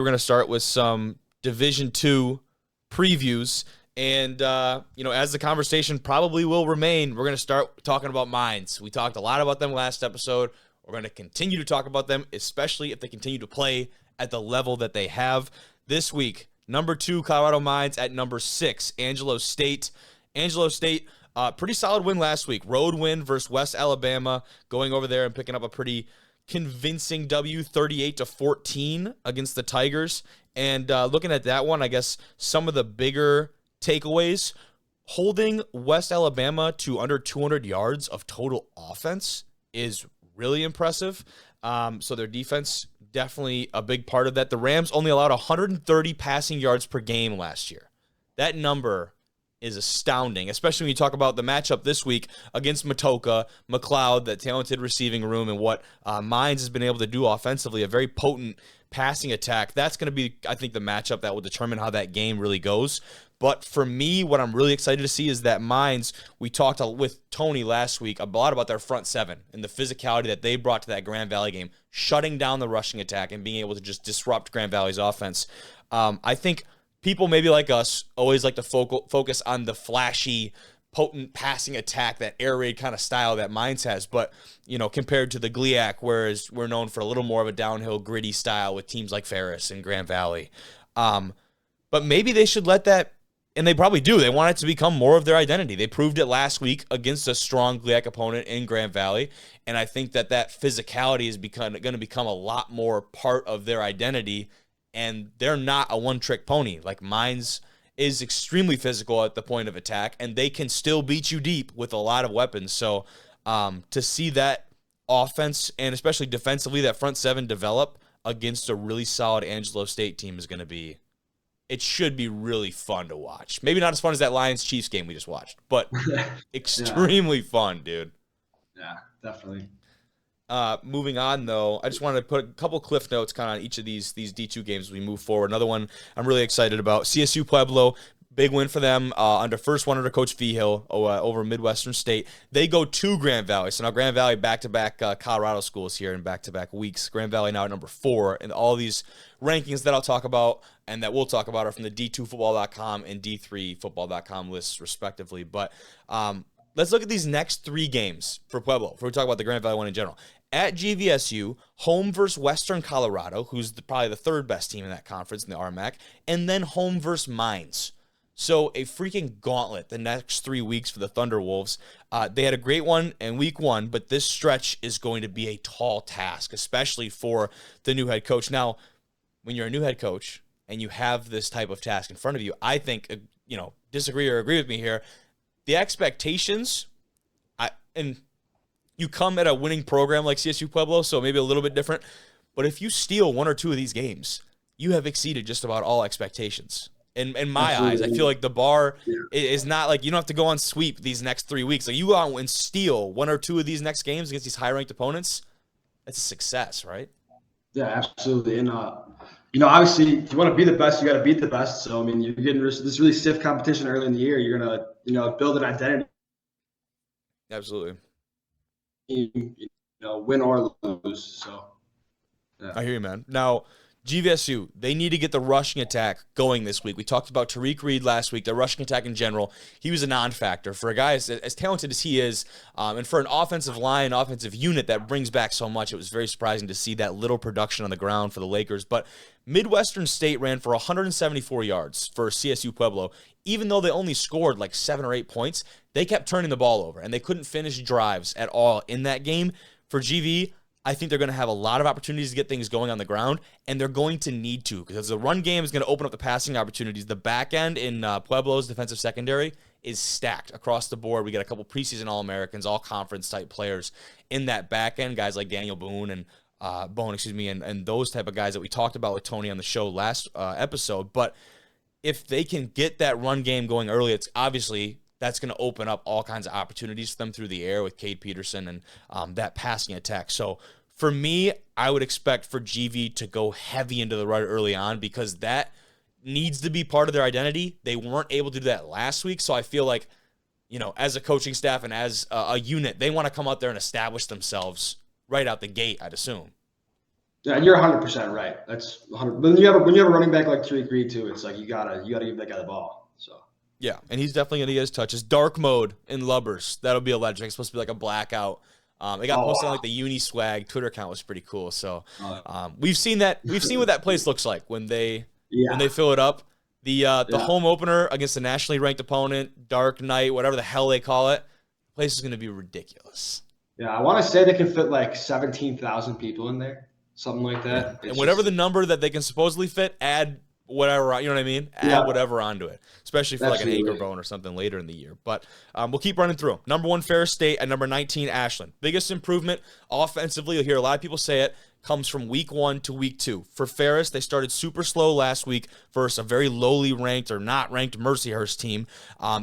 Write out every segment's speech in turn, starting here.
We're going to start with some Division Two previews. And, as the conversation probably will remain, we're going to start talking about Mines. We talked a lot about them last episode. We're going to continue to talk about them, especially if they continue to play at the level that they have. This week, number 2, Colorado Mines at number 6, Angelo State. Angelo State, pretty solid win last week. Road win versus West Alabama, going over there and picking up a pretty convincing W, 38-14 against the Tigers. And looking at that one, I guess some of the bigger takeaways: holding West Alabama to under 200 yards of total offense is really impressive. So their defense, definitely a big part of that. The Rams only allowed 130 passing yards per game last year. That number is astounding, especially when you talk about the matchup this week against Matoka, McLeod, that talented receiving room, and what Mines has been able to do offensively, a very potent passing attack. That's going to be, I think, the matchup that will determine how that game really goes. But for me, what I'm really excited to see is that Mines, we talked with Tony last week a lot about their front seven and the physicality that they brought to that Grand Valley game, shutting down the rushing attack and being able to just disrupt Grand Valley's offense. I think people maybe like us always like to focus on the flashy, potent passing attack, that air raid kind of style that Mines has. But, compared to the GLIAC, whereas we're known for a little more of a downhill, gritty style with teams like Ferris and Grand Valley. But maybe they should let that, and they probably do. They want it to become more of their identity. They proved it last week against a strong GLIAC opponent in Grand Valley. And I think that physicality is going to become a lot more part of their identity. And they're not a one-trick pony. Like, Mines is extremely physical at the point of attack, and they can still beat you deep with a lot of weapons. So to see that offense, and especially defensively, that front seven develop against a really solid Angelo State team is going to be, it should be really fun to watch. Maybe not as fun as that Lions-Chiefs game we just watched, but extremely fun, dude. Yeah, definitely. Moving on, though, I just wanted to put a couple cliff notes kind of on each of these D2 games as we move forward. Another one I'm really excited about, CSU Pueblo, big win for them under Coach Vigil over Midwestern State. They go to Grand Valley. So now Grand Valley back-to-back Colorado schools here in back-to-back weeks. Grand Valley now at number 4. And all these rankings that I'll talk about and that we'll talk about are from the D2football.com and D3football.com lists, respectively. But let's look at these next 3 games for Pueblo before we talk about the Grand Valley one in general. At GVSU, home versus Western Colorado, who's probably the third best team in that conference in the RMAC, and then home versus Mines. So a freaking gauntlet the next 3 weeks for the Thunderwolves. They had a great one in week 1, but this stretch is going to be a tall task, especially for the new head coach. Now, when you're a new head coach and you have this type of task in front of you, I think, disagree or agree with me here, the expectations, and you come at a winning program like CSU Pueblo, so maybe a little bit different, but if you steal 1 or 2 of these games, you have exceeded just about all expectations. In my eyes, I feel like the bar is not like you don't have to go on sweep these next 3 weeks. Like, you go out and steal 1 or 2 of these next games against these high-ranked opponents, that's a success, right? Yeah, absolutely. And, obviously, if you want to be the best, you got to beat the best. So, you're getting this really stiff competition early in the year. You're going to, build an identity. Absolutely. Win or lose. So, yeah. I hear you, man. Now, GVSU, they need to get the rushing attack going this week. We talked about Tariq Reed last week, the rushing attack in general. He was a non-factor. For a guy as talented as he is, and for an offensive line, offensive unit that brings back so much, it was very surprising to see that little production on the ground for the Lakers. But Midwestern State ran for 174 yards for CSU Pueblo. Even though they only scored like 7 or 8 points, they kept turning the ball over, and they couldn't finish drives at all in that game. For GV, I think they're going to have a lot of opportunities to get things going on the ground, and they're going to need to, because the run game is going to open up the passing opportunities. The back end in Pueblo's defensive secondary is stacked across the board. We got a couple preseason All-Americans, all-conference type players in that back end, guys like Daniel Boone and and those type of guys that we talked about with Tony on the show last episode. But if they can get that run game going early, it's obviously that's going to open up all kinds of opportunities for them through the air with Cade Peterson and that passing attack. So for me, I would expect for GV to go heavy into the run early on, because that needs to be part of their identity. They weren't able to do that last week. So I feel like, as a coaching staff and as a unit, they want to come out there and establish themselves right out the gate, I'd assume. Yeah, you're 100% right. That's 100. When you have a running back like Tariq Reed too, it's like you gotta give that guy the ball. So Yeah, and he's definitely gonna get his touches. Dark mode in Lubbers, that'll be electric. It's supposed to be like a blackout. It got posted on like the Uni Swag Twitter account, was pretty cool. So we've seen that. We've seen what that place looks like when they fill it up. The home opener against a nationally ranked opponent, Dark Knight, whatever the hell they call it, the place is gonna be ridiculous. Yeah, I want to say they can fit like 17,000 people in there, something like that. Yeah. And whatever the number that they can supposedly fit, add whatever, you know what I mean? Add whatever onto it, especially for like an Anchor Bone or something later in the year. But we'll keep running through. Number 1, Ferris State, at number 19, Ashland. Biggest improvement offensively, you'll hear a lot of people say it, comes from week 1 to week 2. For Ferris, they started super slow last week versus a very lowly ranked or not ranked Mercyhurst team.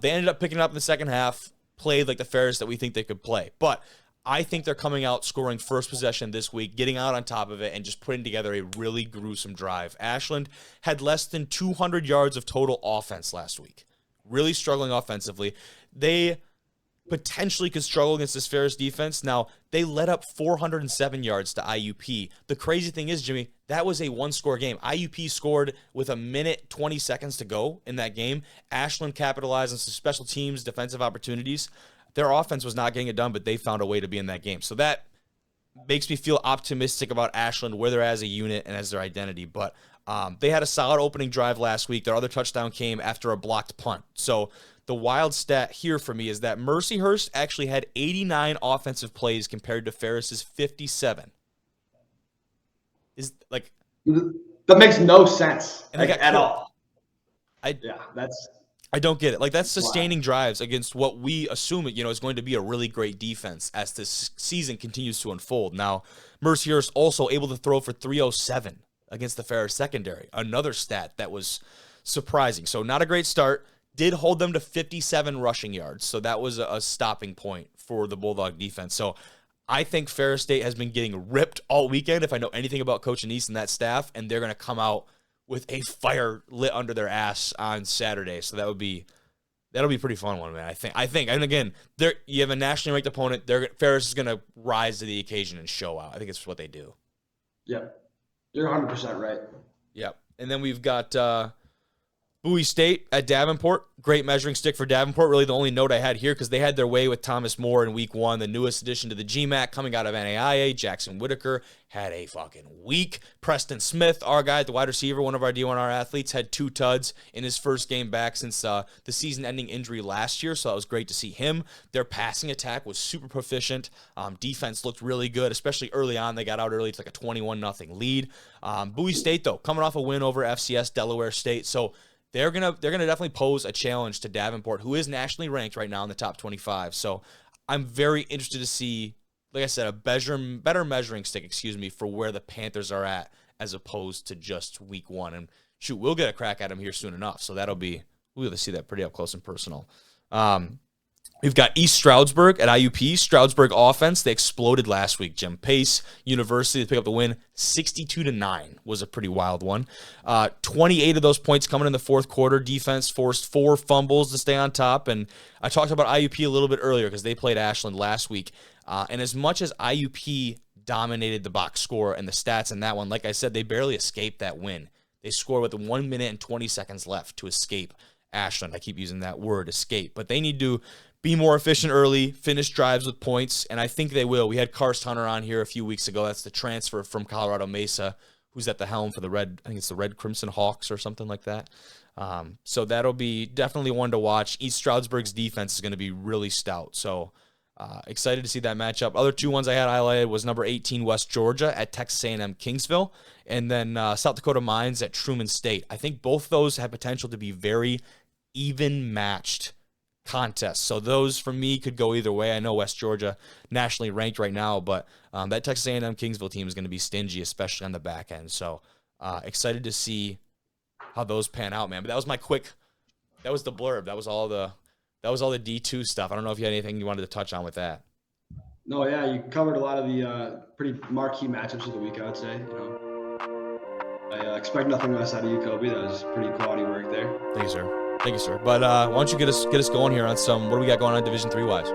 They ended up picking up in the second half, played like the Ferris that we think they could play. But I think they're coming out scoring first possession this week, getting out on top of it, and just putting together a really gruesome drive. Ashland had less than 200 yards of total offense last week. Really struggling offensively. They potentially could struggle against this Ferris defense. Now, they let up 407 yards to IUP. The crazy thing is, Jimmy, that was a one-score game. IUP scored with 1:20 to go in that game. Ashland capitalized on some special teams, defensive opportunities. Their offense was not getting it done, but they found a way to be in that game. So that makes me feel optimistic about Ashland, where they're as a unit and as their identity. But they had a solid opening drive last week. Their other touchdown came after a blocked punt. So the wild stat here for me is that Mercyhurst actually had 89 offensive plays compared to Ferris's 57. Is like that makes no sense at all. I don't get it. Like, that's sustaining drives against what we assume is going to be a really great defense as this season continues to unfold. Now, Mercyhurst also able to throw for 307 against the Ferris secondary. Another stat that was surprising. So not a great start. Did hold them to 57 rushing yards. So that was a stopping point for the Bulldog defense. So I think Ferris State has been getting ripped all weekend, if I know anything about Coach Anise and that staff, and they're going to come out with a fire lit under their ass on Saturday. So that'll be a pretty fun one, man. I think, and again, you have a nationally ranked opponent. Ferris is going to rise to the occasion and show out. I think it's what they do. Yep, you're 100% right. Yep, and then we've got Bowie State at Davenport. Great measuring stick for Davenport. Really the only note I had here, because they had their way with Thomas Moore in week 1, the newest addition to the GMAC coming out of NAIA. Jackson Whitaker had a fucking week. Preston Smith, our guy, the wide receiver, one of our D1R athletes, had 2 tuds in his first game back since the season-ending injury last year, so that was great to see him. Their passing attack was super proficient. Defense looked really good, especially early on. They got out early. It's like a 21-0 lead. Bowie State, though, coming off a win over FCS Delaware State, so they're gonna definitely pose a challenge to Davenport, who is nationally ranked right now in the top 25. So I'm very interested to see, like I said, a better measuring stick, for where the Panthers are at as opposed to just week 1. And shoot, we'll get a crack at them here soon enough. So we'll be able to see that pretty up close and personal. We've got East Stroudsburg at IUP. Stroudsburg offense, they exploded last week. Jim Pace University to pick up the win. 62-9 was a pretty wild one. 28 of those points coming in the fourth quarter. Defense forced 4 fumbles to stay on top. And I talked about IUP a little bit earlier because they played Ashland last week. And as much as IUP dominated the box score and the stats in that one, like I said, they barely escaped that win. They scored with 1 minute and 20 seconds left to escape Ashland. I keep using that word, escape. But they need to be more efficient early, finish drives with points, and I think they will. We had Karst Hunter on here a few weeks ago. That's the transfer from Colorado Mesa, who's at the helm for the Red Crimson Hawks or something like that. So that'll be definitely one to watch. East Stroudsburg's defense is going to be really stout. So excited to see that matchup. Other 2 ones I had highlighted was number 18 West Georgia at Texas A&M Kingsville, and then South Dakota Mines at Truman State. I think both those have potential to be very even matched contests. So those, for me, could go either way. I know West Georgia nationally ranked right now, but that Texas A&M Kingsville team is going to be stingy, especially on the back end. So excited to see how those pan out, man. But that was the blurb. That was all the D2 stuff. I don't know if you had anything you wanted to touch on with that. No, yeah, you covered a lot of the pretty marquee matchups of the week, I would say. I expect nothing less out of you, Kobe. That was pretty quality work there. Thank you, sir. But why don't you get us going here on what do we got going on Division III wise?